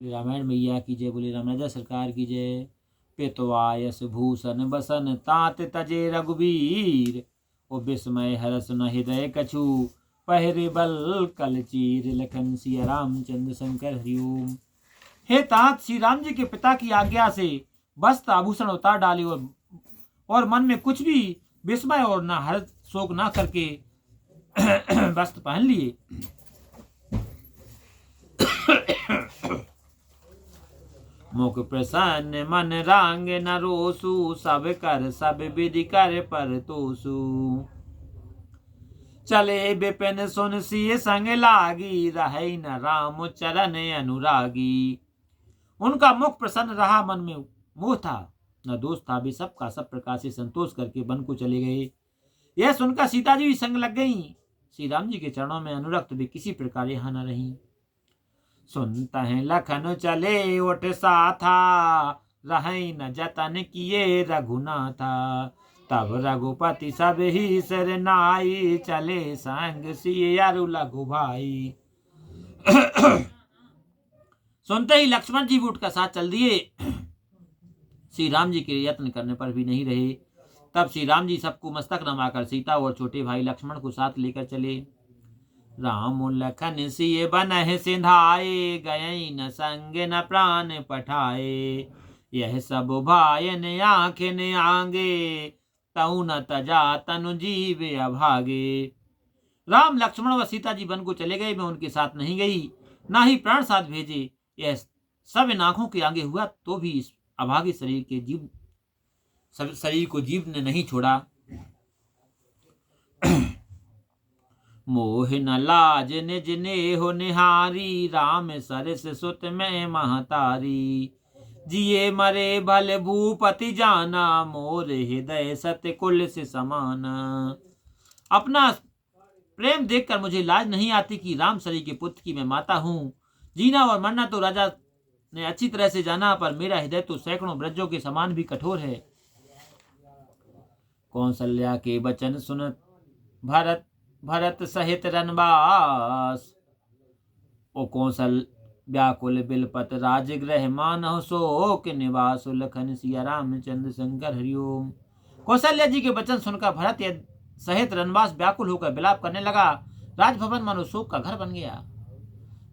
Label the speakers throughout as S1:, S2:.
S1: रामायण मैया की जय, बोले राम राजा सरकार की जय। पेतवायस भूषण बसन तात तजे रघुबीर, ओ विस्मय हरस न हृदय कछु, पहरे बल कल चीर। लखन सिया रामचंद्र शंकर हरिओम। हे तात, श्री राम जी के पिता की आज्ञा से वस्त्र आभूषण उतार डाले और मन में कुछ भी विस्मय और न हर्ष शोक न करके वस्त्र पहन लिए। मुख प्रसन्न मन रांग न रोसु, सब कर सब विधि कर पर तोसु। चले विपिन सुन सिय संग लागी, रहे न राम चरण अनुरागी। उनका मुख प्रसन्न रहा, मन में मोह था न दोष था। वे सबका सब प्रकार से संतोष करके वन को चले गए। यह सुनकर सीता जी भी संग लग गईं। श्री राम जी के चरणों में अनुरक्त वे किसी प्रकार यहाँ न रहीं। सुनता है लखन चले उठ साथा, रहे न जतन किए रघुनाथा। तब रघुपति सब ही सिर नाई, चले संग सियरु लघु भाई। सुनते ही लक्ष्मण जी भी उठकर साथ चल दिए। श्री राम जी के यत्न करने पर भी नहीं रहे। तब श्री राम जी सबको मस्तक नवाकर सीता और छोटे भाई लक्ष्मण को साथ लेकर चले। राम लखन सिय बनहि सिंधाए, गए न संग न प्राण पठाए। यह सब भायन आँखिन आंगे, तऊ न तजा तनु जीव अभागे। राम लक्ष्मण व सीता जी वन को चले गए। मैं उनके साथ नहीं गई, ना ही प्राण साथ भेजे। यह सब इन आंखों के आगे हुआ तो भी इस अभागे शरीर को जीव ने नहीं छोड़ा। मोह न लाज निज नेहो निहारी, राम सरस सुत में महतारी। जिए मरे भल भूपति जाना, मोर हृदय सत्य कुल से समाना। अपना प्रेम देखकर मुझे लाज नहीं आती कि राम सरी के पुत्र की मैं माता हूँ। जीना और मरना तो राजा ने अच्छी तरह से जाना, पर मेरा हृदय तो सैकड़ों ब्रजों के समान भी कठोर है। कौशल्या के वचन सुन भरत सहित रनवास, ओ कौशल व्याकुल बिलपत राजगृह मानव शोक निवास। लखन सिया रामचंद्र शंकर हरिओम। कौशल्या जी के वचन सुनकर भरत सहित रनवास व्याकुल होकर विलाप करने लगा। राजभवन मानो शोक का घर बन गया।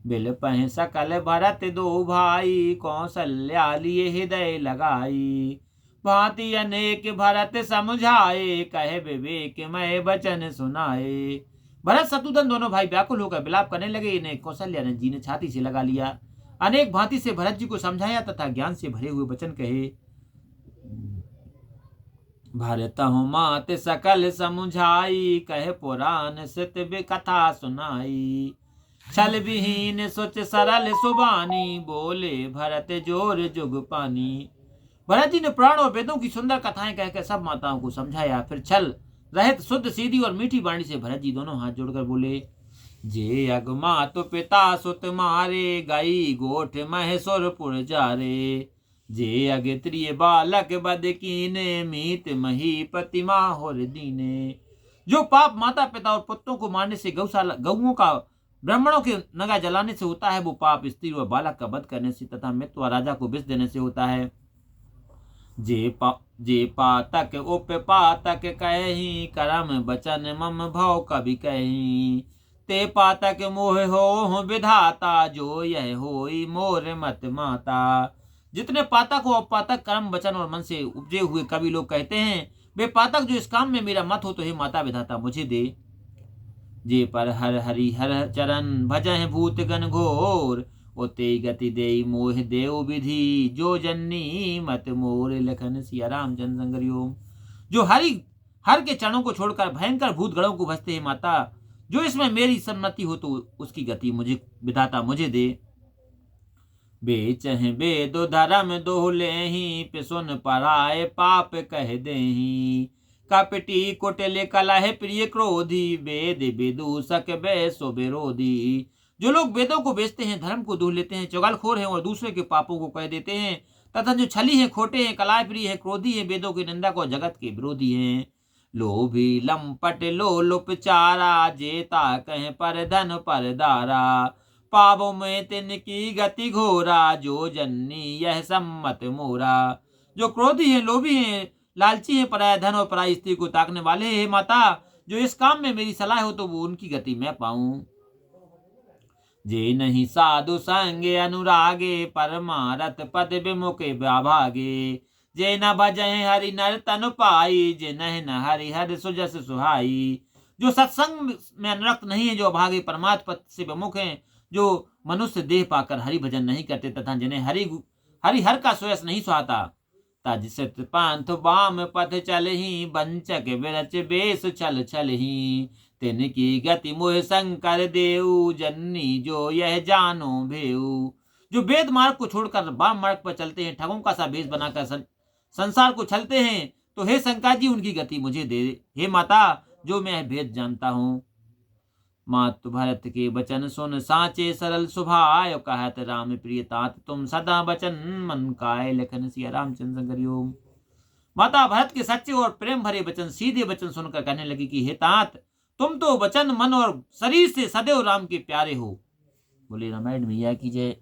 S1: बिलपहि सकल भरत दो भाई, कौशल्या लिए हृदय लगाई। भांति अनेक भरत समझाए, कहे विवेक मय वचन सुनाए। भरत शत्रुघ्न दोनों भाई व्याकुल होकर विलाप करने लगे। इन्हें कौशल्या जी ने छाती से लगा लिया। अनेक भांति से भरत जी को समझाया तथा ज्ञान से भरे हुए वचन कहे। भरत मात सकल समुझाई, कहे पुराण सित कथा सुनाई। छल विहीन सोच सरल सुबानी, बोले भरत जोर जुग पानी। भरत जी ने पुराण और वेदों की सुंदर कथाएं कहकर सब माताओं को समझाया। फिर छल रहित शुद्ध सीधी और मीठी वाणी से भरत जी दोनों हाथ जोड़कर बोले। जे अगमा तो पिता सुत मारे, गई गोठ महेश्वरपुर जारे। जे अगत्रिय बालक बद कीने, मीत महीपति माहुर दीने। जो पाप माता पिता और पुत्रों को मारने से, गौओं का ब्राह्मणों के नगा जलाने से होता है, वो पाप स्त्री व बालक का वध करने से तथा मृत्यु व राजा को विष देने से होता है। जे पातक उप पातक कही, करम बचन मम भव कवि कही। ते पातक मोह हो विधाता, जो यह होई मोर मत माता। जितने पातक और पातक कर्म वचन और मन से उपजे हुए कवि लोग कहते हैं, वे पातक जो इस काम में मेरा मत हो तो हे माता विधाता मुझे दे। जे पर हर हरि हर चरण, भजह भूत गण घोर। ओते गति दे मोह देव विधि, जो जननी मत मोर। लखन सिया रामचंद्र संगरियोम। जो हर के चरणों को छोड़कर भयंकर भूत गणों को भजते हैं माता, जो इसमें मेरी सम्मति हो तो उसकी गति मुझे विधाता मुझे दे। बेचह वेद धर्म दोहलेहि, पिसुन पराय पाप कह देहि। कपटी कुटिल कलह प्रिय क्रोधी, वेद विदूषक बैसो विरोधी। जो लोग वेदों को बेचते हैं, धर्म को दूह लेते हैं, चुगलखोर हैं और दूसरे के पापों को कह देते हैं, तथा जो छली हैं, खोटे हैं, कलह प्रिय हैं, क्रोधी हैं, वेदों की निंदा को जगत के विरोधी हैं। लोभी लंपट लोलुप चारा, जेता कह पर धन पर दारा। पावों में तिनकी गति घोरा, जो जननी यह सम्मत मोरा। जो क्रोधी है, लोभी है, लालची है, पराया धन और पराई स्त्री को ताकने वाले है माता, जो इस काम में मेरी सलाह हो तो वो उनकी गति मैं पाऊं। जे नहीं साधु संगे अनुरागे, परमारथ पद विमुखे भागे। जे न भजय हरि नर तनु पाई, जे न हरि हर सुजस सुहाई। जो सत्संग में अनुरक्त नहीं है, जो भागे परमार्थ पद से विमुख हैं, जो मनुष्य देह पाकर हरि भजन नहीं करते तथा जिन्हें हरि हर का सुयस नहीं सुहाता। तज सित पांथ बाम पथ चलही, बंचक विरच बेस छल छलही। तिनकी गति मोह शंकर देऊ, जननी जो यह जानो भेऊ। जो वेद मार्ग को छोड़कर वाम मार्ग पर चलते हैं, ठगों का सा भेष बनाकर संसार को छलते हैं, तो हे शंकर जी उनकी गति मुझे दे। हे माता, जो मैं भेद जानता हूँ। मातु भरत के बचन सुन, साचे सरल सुभाय। कहत राम प्रिय तात, तुम सदा बचन मन काय। लखन सिया रामचंद्र हरिओम। माता भरत के सच्चे और प्रेम भरे वचन, सीधे वचन सुनकर कहने लगी कि हे तात, तुम तो वचन मन और शरीर से सदैव राम के प्यारे हो। बोले रामायण मैया की जय।